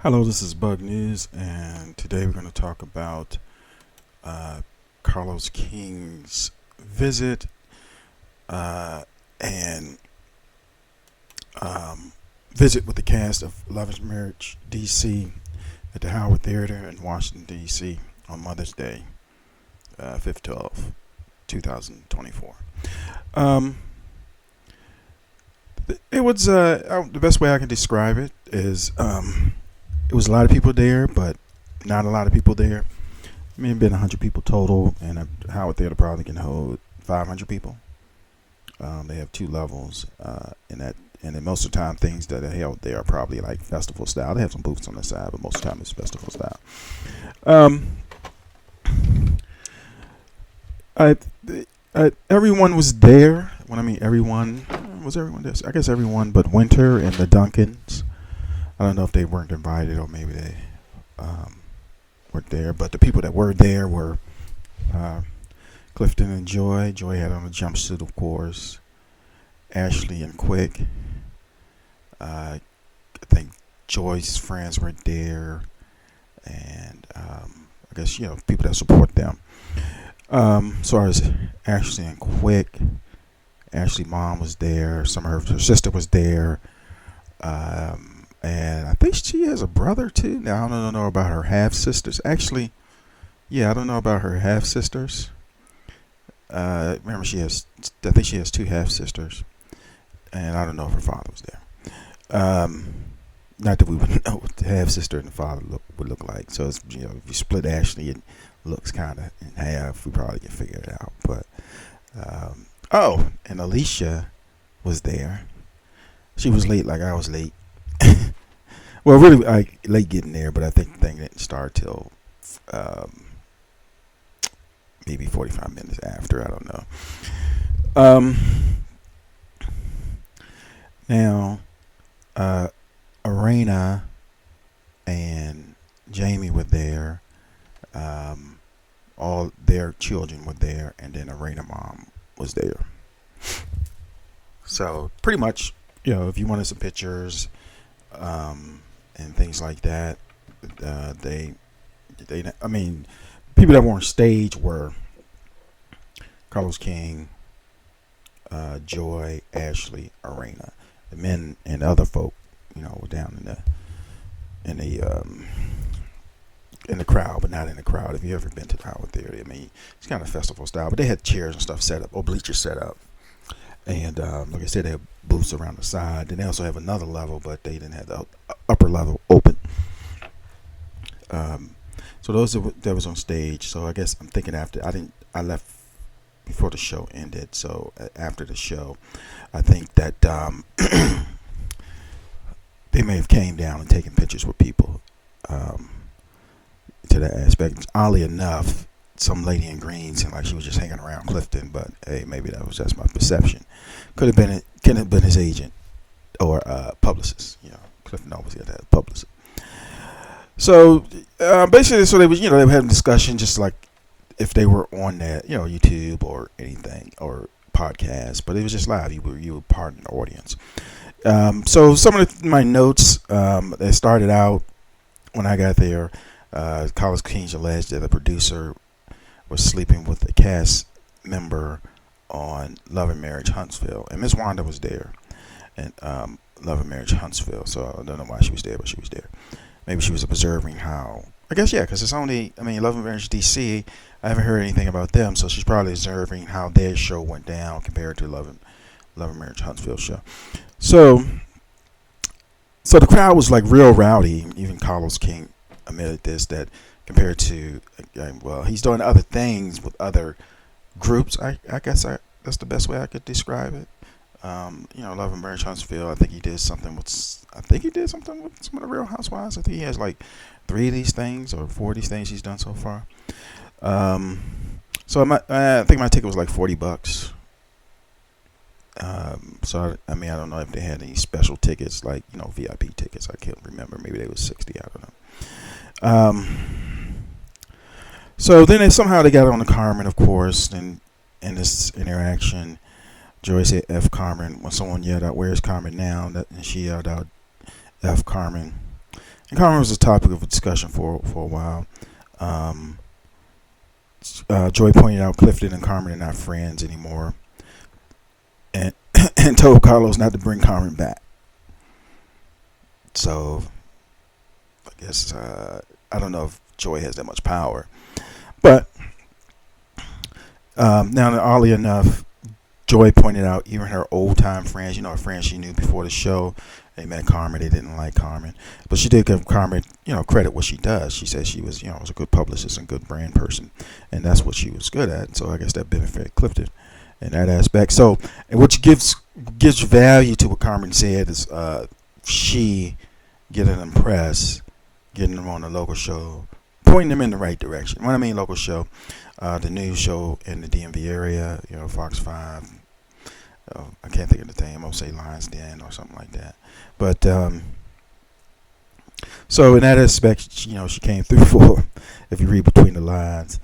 Hello, this is Bug News, and today we're going to talk about uh, Carlos King's visit and um, visit with the cast of Love and Marriage DC at the Howard Theater in Washington, DC on Mother's Day, 5th 12, 2024. Um, it was the best way I can describe it is. It was a lot of people there, but not a lot of people there. Maybe been 100 people total, and Howard Theater probably can hold 500 people. They have two levels, and then most of the time things that are held there are probably like festival style. They have some booths on the side, but most of the time it's festival style. Um, I, Everyone was there. When I mean everyone, was everyone there? I guess everyone but Winter and the Duncans. I don't know if they weren't invited or maybe they weren't there, but the people that were there were Clifton and Joy. Joy had on a jumpsuit, of course. Ashley and Quick. I think Joy's friends were there, and I guess people that support them. As far as Ashley and Quick, Ashley's mom was there. Some of her sister was there. And I think she has a brother too. Now I don't know about her half sisters. Actually, I don't know about her half sisters. Remember, I think she has two half sisters, and I don't know if her father was there. Not that we would know what the half sister and the father would look like. So it's, if you split Ashley, it looks kind of in half. We probably can figure it out. But and Alicia was there. She was late, like I was late. Well, really, late getting there, but I think the thing didn't start till maybe 45 minutes after. I don't know. Now, Arena and Jamie were there. All their children were there, and then Arena mom was there. So pretty much, if you wanted some pictures. And things like that. I mean, people that were on stage were Carlos King, Joy, Ashley, Arena. The men and the other folk, were down in the crowd, but not in the crowd. If you ever been to the Howard Theater, I mean, it's kind of festival style, but they had chairs and stuff set up, or bleachers set up. And like I said, they have booths around the side. Then they also have another level, but they didn't have the upper level open. So those that was on stage. So I guess I'm thinking I left before the show ended. So after the show, I think that they may have came down and taken pictures with people. To that aspect, oddly enough, some lady in green seemed like she was just hanging around Clifton, but hey, maybe that was just my perception. Could have been his agent or publicist. Clifton always had that publicist. So basically, so they was they were having discussion just like if they were on that YouTube or anything or podcast, but it was just live. You were part of the audience. So some of my notes they started out when I got there. Carlos King alleged that the producer was sleeping with a cast member on Love and Marriage Huntsville, and Miss Wanda was there, and Love and Marriage Huntsville. So I don't know why she was there, but she was there. Maybe she was observing how. I guess because it's only. I mean, Love and Marriage DC. I haven't heard anything about them, so she's probably observing how their show went down compared to Love and Marriage Huntsville show. So the crowd was like real rowdy. Even Carlos King admitted this, that compared to, he's doing other things with other groups. I guess that's the best way I could describe it. Love and Marriage Huntsville. I think he did something with some of the Real Housewives. I think he has like 3 of these things or 4 of these things he's done so far. So I think my ticket was like $40. So I don't know if they had any special tickets like VIP tickets. I can't remember. Maybe they was 60. I don't know. So then they got on to Carmen, of course, and in this interaction, Joy said F Carmen when someone yelled out, "Where's Carmen now?" And she yelled out, F Carmen. And Carmen was a topic of discussion for a while. Um, Joy pointed out Clifton and Carmen are not friends anymore, and and told Carlos not to bring Carmen back. So I guess I don't know if Joy has that much power, but now, oddly enough, Joy pointed out even her old time friends, her friends she knew before the show, they met Carmen. They didn't like Carmen, but she did give Carmen, credit what she does. She said she was a good publicist and good brand person, and that's what she was good at. So I guess that benefited Clifton in that aspect. So, and what gives value to what Carmen said is she getting them press, getting them on the local show, pointing them in the right direction. When I mean local show, the news show in the DMV area, Fox 5. I can't think of the name. I'll say Lions Den or something like that. But so in that aspect, she came through for, if you read between the lines.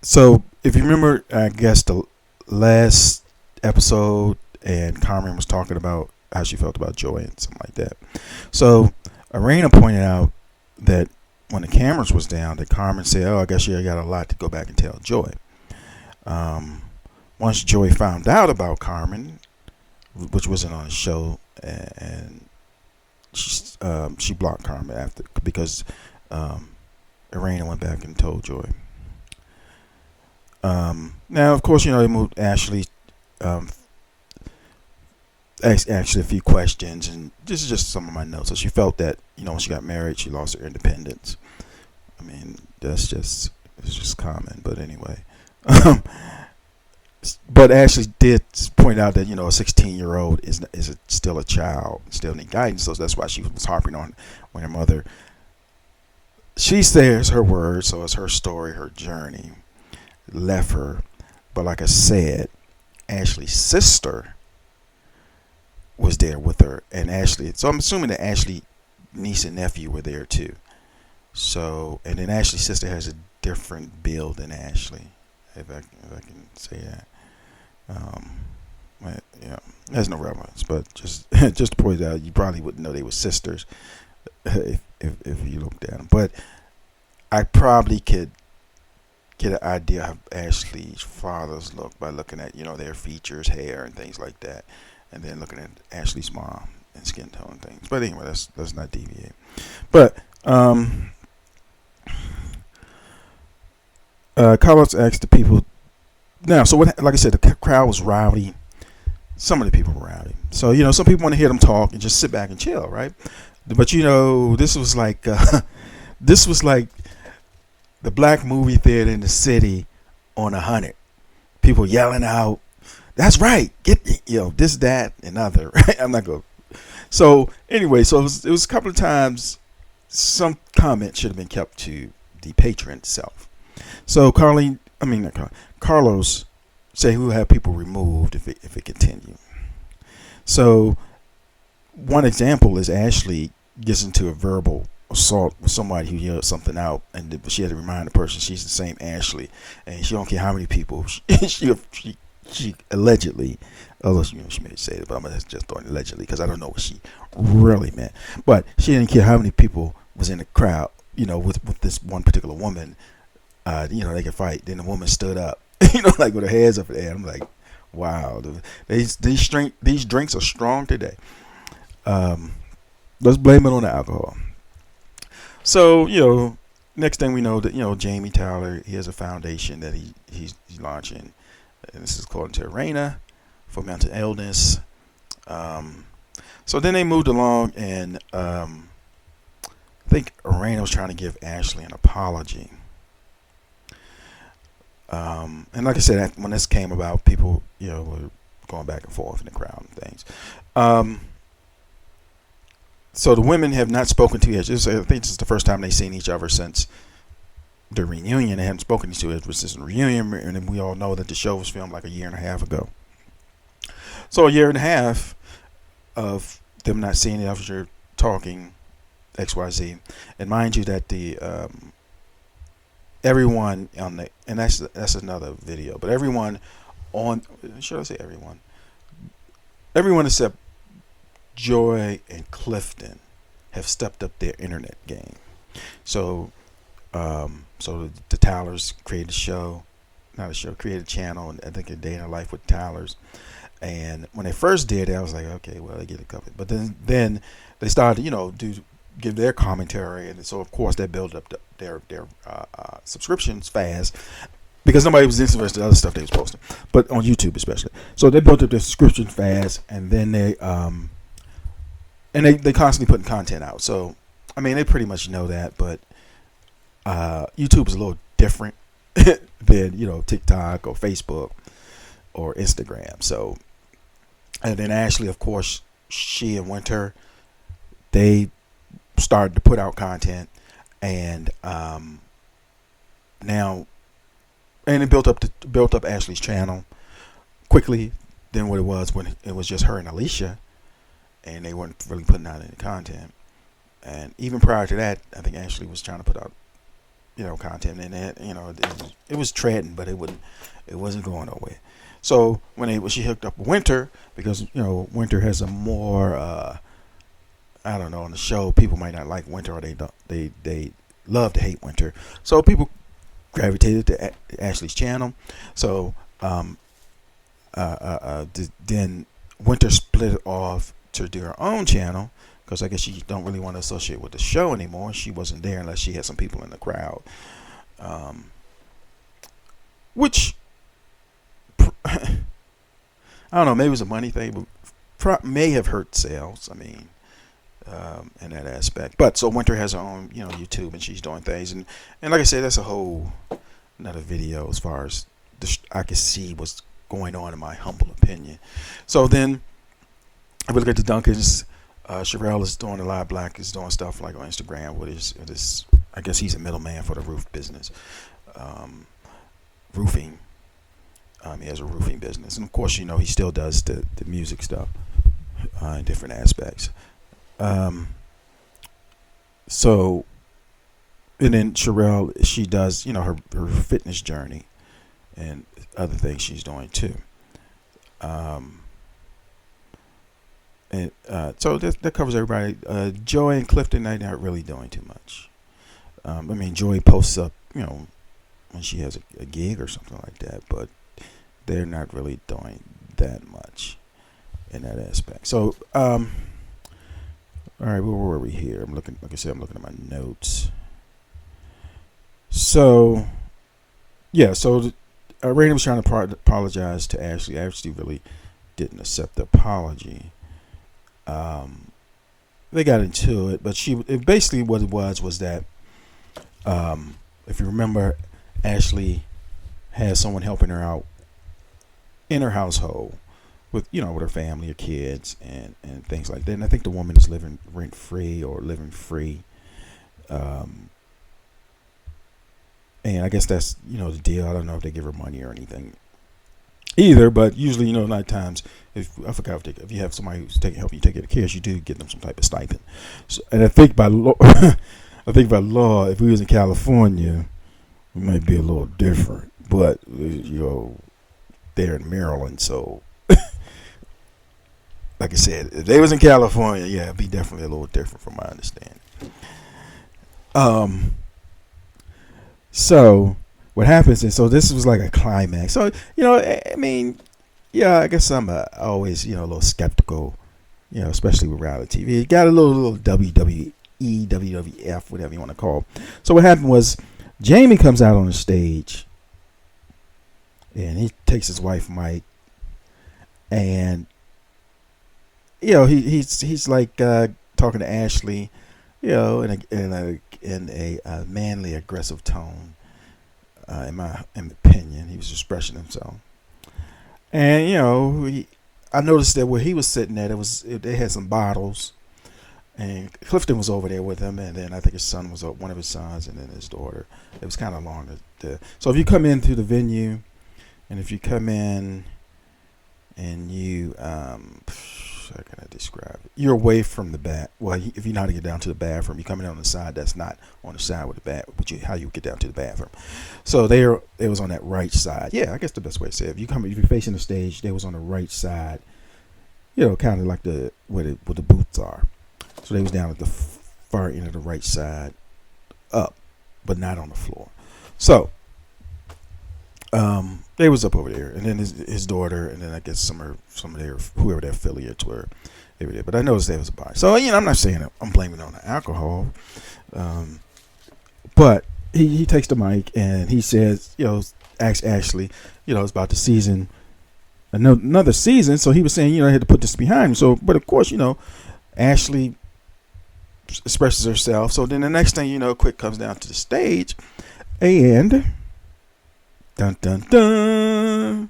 So if you remember, I guess the last episode, and Carmen was talking about how she felt about Joy and something like that. So Arena pointed out that when the cameras was down, that Carmen said, "Oh, I guess you got a lot to go back and tell Joy." Once Joy found out about Carmen, which wasn't on the show, and she blocked Carmen after, because Arena went back and told Joy. Now, of course, they moved Ashley. Asked Ashley a few questions, and this is just some of my notes. So she felt that when she got married, she lost her independence. I mean, it's just common. But anyway, but Ashley did point out that a 16-year-old is still a child, still need guidance. So that's why she was harping on when her mother. She says her words, so it's her story, her journey left her. But like I said, Ashley's sister was there with her, and Ashley. So I'm assuming that Ashley niece and nephew were there too. So, and then Ashley's sister has a different build than Ashley, if I can say that. There's no relevance, but just to point out, you probably wouldn't know they were sisters if you looked at them. But I probably could get an idea of Ashley's fathers look by looking at their features, hair, and things like that, and then looking at Ashley's mom and skin tone things. But anyway, let's not deviate. But Carlos asked the people. Now, so what? Like I said, the crowd was rowdy. Some of the people were rowdy. So some people want to hear them talk and just sit back and chill, right? But this was like the black movie theater in the city on 100. People yelling out, "That's right! Get this, that, and other." Right? I'm not going. So anyway, so it was a couple of times. Some comment should have been kept to the patron itself. So Carlos said he will have people removed if it continued. So one example is Ashley gets into a verbal assault with somebody who yelled something out, and she had to remind the person she's the same Ashley, and she don't care how many people she allegedly, although she may say it, but I'm just throwing allegedly because I don't know what she really meant. But she didn't care how many people was in the crowd, with this one particular woman. They could fight. Then the woman stood up, like with her hands up in the air. I'm like, wow, these drinks are strong today. Let's blame it on the alcohol. So next thing we know that Jamie Tyler, he has a foundation that he's launching, and this is according to Arena for mental illness. So then they moved along, and I think Arena was trying to give Ashley an apology. And like I said, when this came about, people were going back and forth in the crowd and things. So the women have not spoken to each other. I think this is the first time they've seen each other since the reunion. They haven't spoken to each other. It was this reunion, and we all know that the show was filmed like a year and a half ago. So a year and a half of them not seeing each other, talking, XYZ, and mind you that the everyone on the, and that's another video, but everyone on, should I say everyone except Joy and Clifton have stepped up their internet game. So, the Tylers created a show, not a show, created a channel, and I think a day in a life with Tylers. And when they first did it, I was like, okay, well, they get it covered. But then they started, give their commentary, and so of course they built up their subscriptions fast because nobody was interested in the other stuff they was posting, but on YouTube especially. So they built up their subscription fast, and then they constantly putting content out. So I mean, they pretty much know that, but YouTube is a little different than TikTok or Facebook or Instagram. So, and then Ashley, of course, she and Winter, they started to put out content, and now, and it built up Ashley's channel quickly than what it was when it was just her and Alicia, and they weren't really putting out any content. And even prior to that, I think Ashley was trying to put out content, and that it was treading, but it wasn't going nowhere. So when she hooked up Winter, because Winter has a more I don't know, on the show people might not like Winter, or they love to hate Winter, so people gravitated to Ashley's channel. So then Winter split it off to do her own channel, because I guess she don't really want to associate with the show anymore. She wasn't there unless she had some people in the crowd, which I don't know, maybe it was a money thing, but may have hurt sales. I mean, in that aspect. But so Winter has her own, YouTube, and she's doing things, and like I said, that's a whole another video as far as I can see what's going on, in my humble opinion. So then, if we look at the Duncans, Sherelle is doing a lot. Black is doing stuff like on Instagram with his I guess he's a middleman for the roof business, roofing. He has a roofing business, and of course, he still does the music stuff in different aspects. So, and then Sherelle, she does, her fitness journey and other things she's doing too. And so that covers everybody. Joy and Clifton, they're not really doing too much. I mean, Joy posts up, when she has a gig or something like that, but they're not really doing that much in that aspect. So, all right, where were we here? I'm looking, like I said, I'm looking at my notes. So, yeah, so Raina was trying to apologize to Ashley. Ashley really didn't accept the apology. They got into it, but basically what it was that, if you remember, Ashley had someone helping her out in her household with with her family, her kids, and things like that. And I think the woman is living rent free or living free, and I guess that's the deal. I don't know if they give her money or anything either, but usually a lot of times, if you have somebody who's helping you take care of kids, you do get them some type of stipend. So, and I think by law, if we was in California, it might be a little different, but they're in Maryland, so like I said, if they was in California, yeah, it'd be definitely a little different from my understanding. So what happens is, so this was like a climax. So I mean, yeah, I guess I'm always a little skeptical, especially with reality TV. It got a little WWE, WWF, whatever you want to call it. So what happened was, Jamie comes out on the stage, and he takes his wife Mike, and he's like talking to Ashley, in a manly, aggressive tone. In my opinion, he was expressing himself, and I noticed that where he was sitting at, they had some bottles, and Clifton was over there with him, and then I think his son was one of his sons, and then his daughter. It was kind of long. So if you come into the venue, and if you come in, and you how can I describe it? You're away from the back. Well, if you know how to get down to the bathroom, you come in on the side that's not on the side with the back, but how you get down to the bathroom. So it was on that right side. Yeah, I guess the best way to say it. If you're facing the stage, they was on the right side. kind of like where the booths are. So they was down at the far end of the right side, up, but not on the floor. So they was up over there, and then his daughter, and then I guess some of their whoever their affiliates were, they were there. But I noticed there was a bar. So I'm not saying I'm blaming it on the alcohol, but he takes the mic and he says, asks Ashley, it's about the season, another season. So he was saying, I had to put this behind him. So, but of course, Ashley expresses herself. So then the next thing Quick comes down to the stage, and dun dun dun.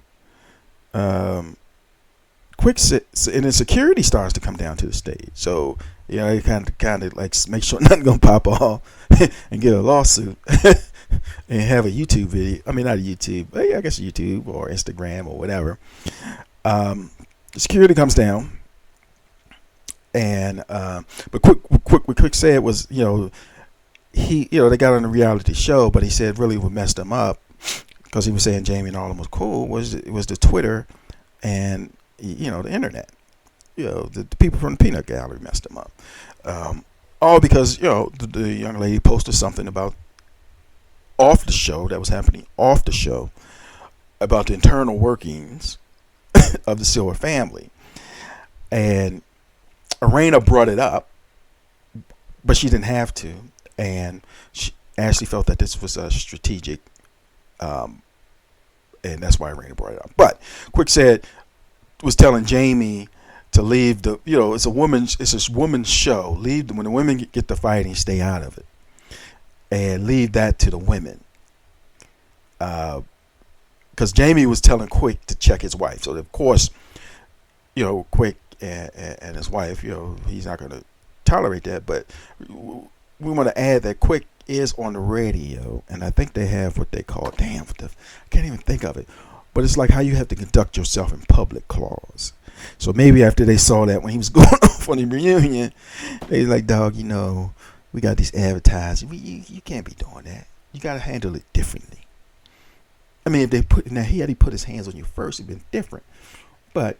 Quick sits, and then security starts to come down to the stage. So they kind of like make sure nothing gonna pop off and get a lawsuit and have a YouTube video. I mean, not a YouTube, but I guess YouTube or Instagram or whatever. Security comes down, and but what Quick said was, he they got on a reality show, but he said really what messed him up, because he was saying Jamie and all of them was cool, was the Twitter and the internet. The people from the peanut gallery messed him up. All because the young lady posted something about off the show, that was happening off the show, about the internal workings of the Silver family, and Arena brought it up, but she didn't have to, and Ashley felt that this was a strategic, and that's why Arena brought it up. But Quick was telling Jamie to leave it's a woman's show. Leave when the women get the fighting, stay out of it, and leave that to the women. Because Jamie was telling Quick to check his wife. So of course, Quick and his wife, he's not going to tolerate that. But we want to add that Quick is on the radio, and I think they have what they call I can't even think of it. But it's like how you have to conduct yourself in public clause. So maybe after they saw that when he was going off on the reunion, they like, dog, we got these advertising. You can't be doing that. You got to handle it differently. I mean, if they he put his hands on you first, it'd been different. But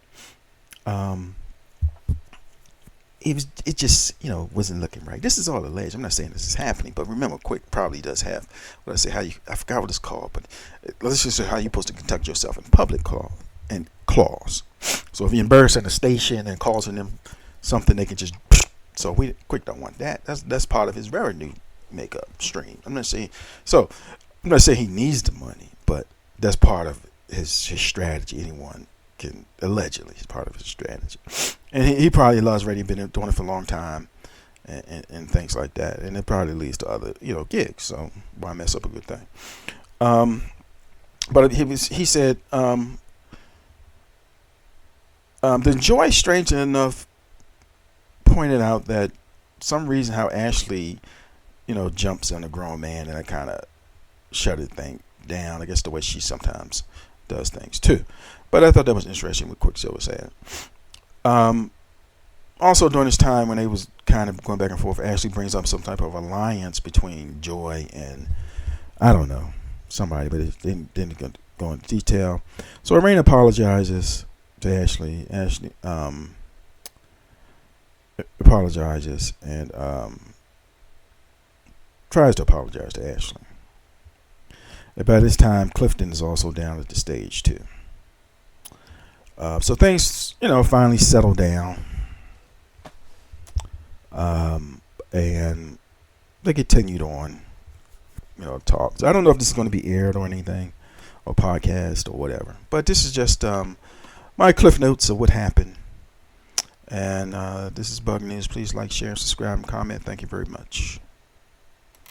it just wasn't looking right. This is all alleged. I'm not saying this is happening, but remember, Quick probably does have I forgot what it's called, but let's just say how you're supposed to conduct yourself in public clause. So if you're embarrassing the station and causing them something, they can just. So Quick don't want that. That's part of his revenue makeup stream. I'm not saying he needs the money, but that's part of his strategy. Anyone can allegedly, it's part of his strategy, and he probably loves radio, been doing it for a long time, and things like that, and it probably leads to other gigs. So why mess up a good thing? But he said the Joy, strangely enough, pointed out that some reason how Ashley jumps on a grown man, and I kind of shut it thing down. I guess the way she sometimes does things too. But I thought that was interesting what Quicksilver said. Also during this time when they was kind of going back and forth, Ashley brings up some type of alliance between Joy and I don't know somebody, but it didn't go into detail. So Irene apologizes to Ashley. Ashley apologizes and tries to apologize to Ashley. And by this time, Clifton is also down at the stage too. So things, finally settle down, and they continued on, talks. I don't know if this is going to be aired or anything, or podcast or whatever, but this is just my cliff notes of what happened. And this is Bug News. Please like, share, subscribe, and comment. Thank you very much.